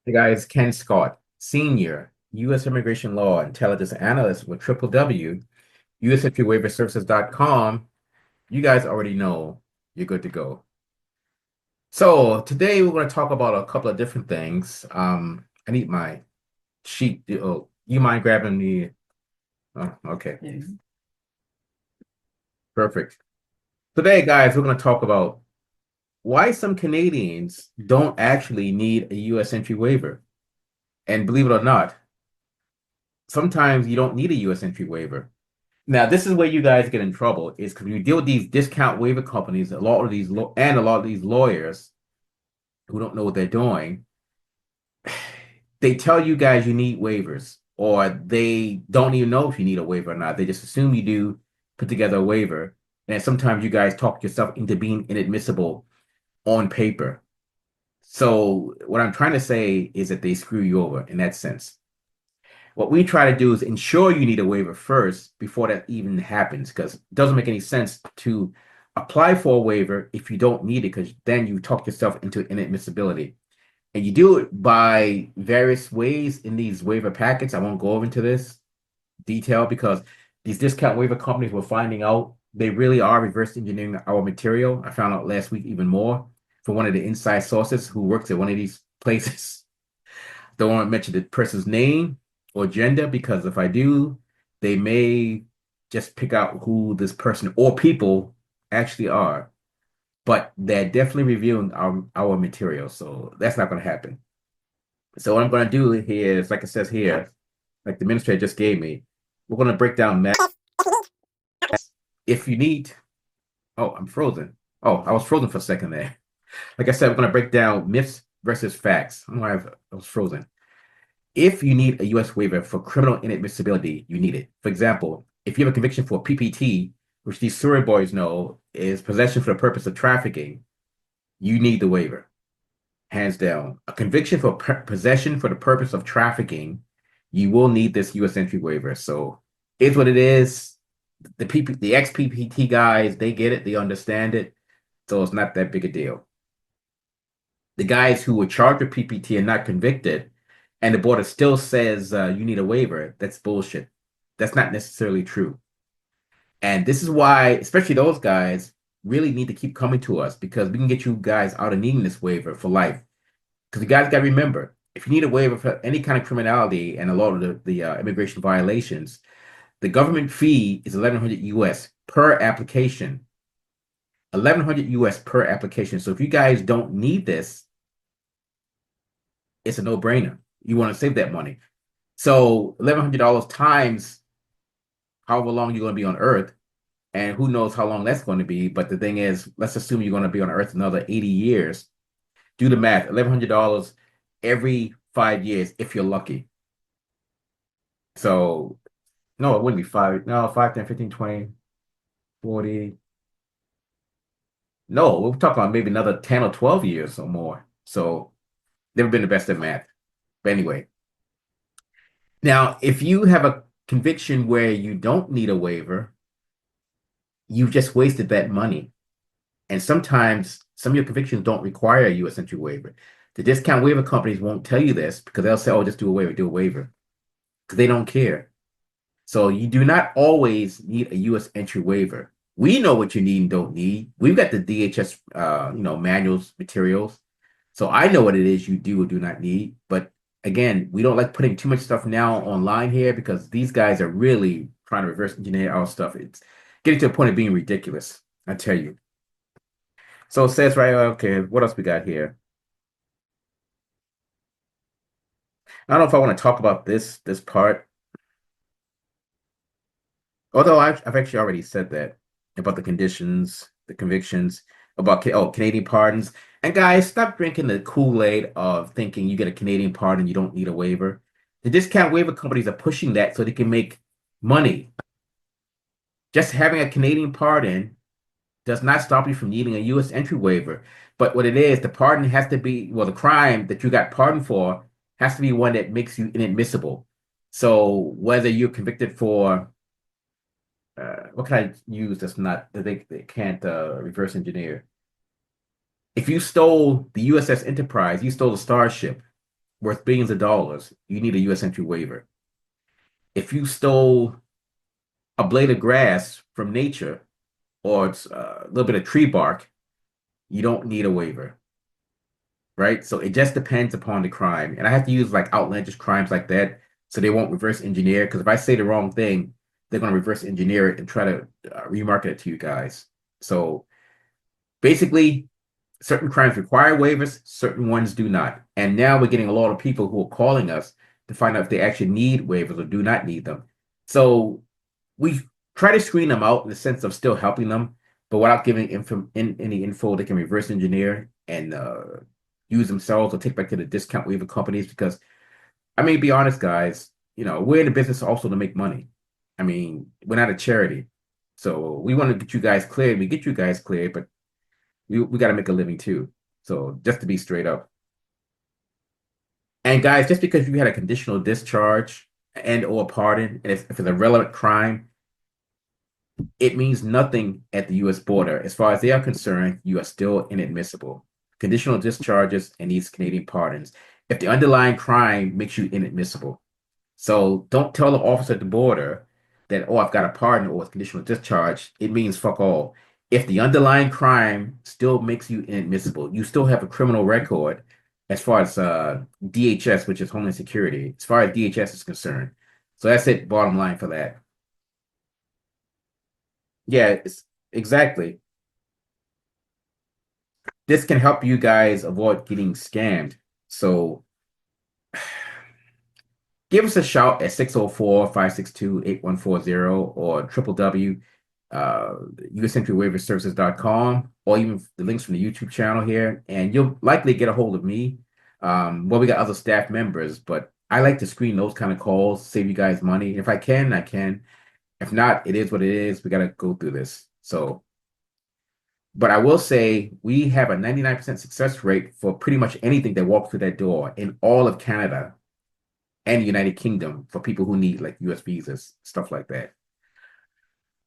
Hey guys, Ken Scott, Senior, U.S. Immigration Law Intelligence Analyst with www.usfwaiverservices.com. You guys already know you're good to go. So today we're going to talk about a couple of different things. I need my sheet. Oh, you mind grabbing the? Oh, okay, perfect. Today, guys, we're going to talk about why some Canadians don't actually need a U.S. entry waiver. And believe it or not, sometimes you don't need a U.S. entry waiver. Now, this is where you guys get in trouble, is because when you deal with these discount waiver companies, a lot of these lawyers who don't know what they're doing, they tell you guys you need waivers, or they don't even know if you need a waiver or not. They just assume you do, put together a waiver, and sometimes you guys talk yourself into being inadmissible on paper. So what I'm trying to say is that they screw you over in that sense. What we try to do is ensure you need a waiver first before that even happens, because it doesn't make any sense to apply for a waiver if you don't need it, because then you talk yourself into inadmissibility. And you do it by various ways in these waiver packets. I won't go over into this detail because these discount waiver companies were finding out they really are reverse engineering our material. I found out last week even more from one of the inside sources who works at one of these places. Don't want to mention the person's name or gender because if I do, they may just pick out who this person or people actually are. But they're definitely reviewing our material, so that's not going to happen. So what I'm going to do here is, like it says here, like the administrator just gave me, we're going to break down math. If you need, oh, I'm frozen. Oh, I was frozen for a second there. Like I said, we're going to break down myths versus facts. I don't know why I was frozen. If you need a U.S. waiver for criminal inadmissibility, you need it. For example, if you have a conviction for PPT, which these Surrey boys know is possession for the purpose of trafficking, you need the waiver, hands down. A conviction for possession for the purpose of trafficking, you will need this U.S. entry waiver. So it's what it is. The ex-PPT guys, they get it, they understand it, so it's not that big a deal. The guys who were charged with PPT and not convicted, and the border still says you need a waiver, that's bullshit. That's not necessarily true. And this is why, especially those guys, really need to keep coming to us because we can get you guys out of needing this waiver for life. Because you guys got to remember, if you need a waiver for any kind of criminality and a lot of the immigration violations, the government fee is 1100 US per application. 1100 US per application. So if you guys don't need this, it's a no-brainer. You want to save that money. So $1,100 times however long you're going to be on Earth, and who knows how long that's going to be. But the thing is, let's assume you're going to be on Earth another 80 years. Do the math, $1,100 every 5 years if you're lucky. So, no, it wouldn't be five. No, 5, 10, 15, 20, 40. No, we're talking about maybe another 10 or 12 years or more. So, never been the best at math. But anyway, now, if you have a conviction where you don't need a waiver, you've just wasted that money. And sometimes some of your convictions don't require a U.S. entry waiver. The discount waiver companies won't tell you this because they'll say, oh, just do a waiver, because they don't care. So you do not always need a U.S. entry waiver. We know what you need and don't need. We've got the DHS, manuals, materials. So I know what it is you do or do not need. But again, we don't like putting too much stuff now online here because these guys are really trying to reverse engineer our stuff. It's getting to a point of being ridiculous, I tell you. So it says right, okay, what else we got here? I don't know if I want to talk about this part, although I've actually already said that about the conditions, the convictions, about Canadian pardons. And guys, stop drinking the Kool-Aid of thinking you get a Canadian pardon, you don't need a waiver. The discount waiver companies are pushing that so they can make money. Just having a Canadian pardon does not stop you from needing a U.S. entry waiver. But what it is, the pardon has to be, well, the crime that you got pardoned for has to be one that makes you inadmissible. So whether you're convicted for, what can I use that's not, that they can't reverse engineer? If you stole the USS Enterprise, you stole a starship. worth billions of dollars, you need a U.S. entry waiver. If you stole a blade of grass from nature or it's a little bit of tree bark, you don't need a waiver, right? So it just depends upon the crime. And I have to use like outlandish crimes like that so they won't reverse engineer. Because if I say the wrong thing, they're going to reverse engineer it and try to remarket it to you guys. So basically, certain crimes require waivers, certain ones do not. And now we're getting a lot of people who are calling us to find out if they actually need waivers or do not need them. So we try to screen them out in the sense of still helping them, but without giving any info they can reverse engineer and use themselves or take back to the discount waiver companies. Because, I mean, be honest, guys, we're in the business also to make money. I mean, we're not a charity. So we want to get you guys cleared. We get you guys cleared, but we got to make a living too. So just to be straight up. And guys, just because you had a conditional discharge and or pardon, and if it's a relevant crime, it means nothing at the U.S. border. As far as they are concerned, you are still inadmissible. Conditional discharges and these Canadian pardons. If the underlying crime makes you inadmissible. So don't tell the officer at the border that, oh, I've got a pardon or a conditional discharge. It means fuck all. If the underlying crime still makes you inadmissible, you still have a criminal record as far as DHS, which is Homeland Security, as far as DHS is concerned. So that's it, bottom line for that. Yeah, exactly. This can help you guys avoid getting scammed. So give us a shout at 604-562-8140 or www usentryWaiverServices.com, or even the links from the YouTube channel here, and you'll likely get a hold of me. Well, we got other staff members, but I like to screen those kind of calls, save you guys money. If I can, I can. If not, it is what it is. We got to go through this. So, but I will say we have a 99% success rate for pretty much anything that walks through that door in all of Canada and the United Kingdom for people who need like US visas, stuff like that.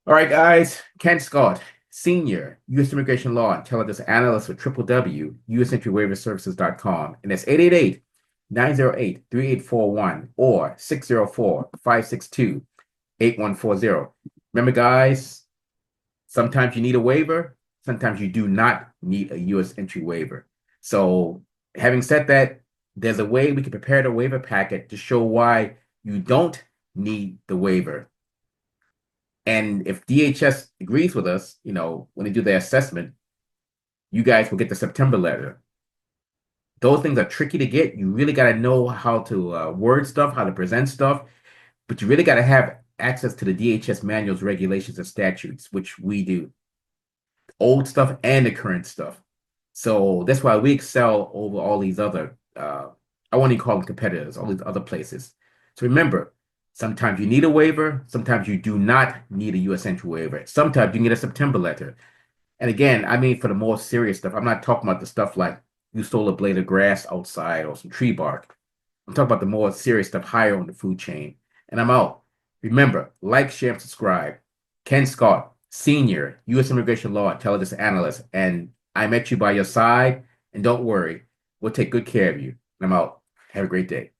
All right, guys. Ken Scott, Senior, U.S. Immigration Law Intelligence Analyst with www.usentryWaiverServices.com. And that's 888-908-3841 or 604-562-8140. Remember, guys, sometimes you need a waiver. Sometimes you do not need a U.S. entry waiver. So having said that, there's a way we can prepare the waiver packet to show why you don't need the waiver. And if DHS agrees with us, when they do their assessment, you guys will get the September letter. Those things are tricky to get. You really got to know how to word stuff, how to present stuff, but you really got to have access to the DHS manuals, regulations, and statutes, which we do. Old stuff and the current stuff. So that's why we excel over all these other, I won't even call them competitors, all these other places. So remember, sometimes you need a waiver. Sometimes you do not need a U.S. entry waiver. Sometimes you can get a September letter. And again, I mean, for the more serious stuff, I'm not talking about the stuff like you stole a blade of grass outside or some tree bark. I'm talking about the more serious stuff higher on the food chain. And I'm out. Remember, like, share, and subscribe. Ken Scott, Senior, U.S. Immigration Law Intelligence Analyst. And I met you by your side. And don't worry, we'll take good care of you. And I'm out. Have a great day.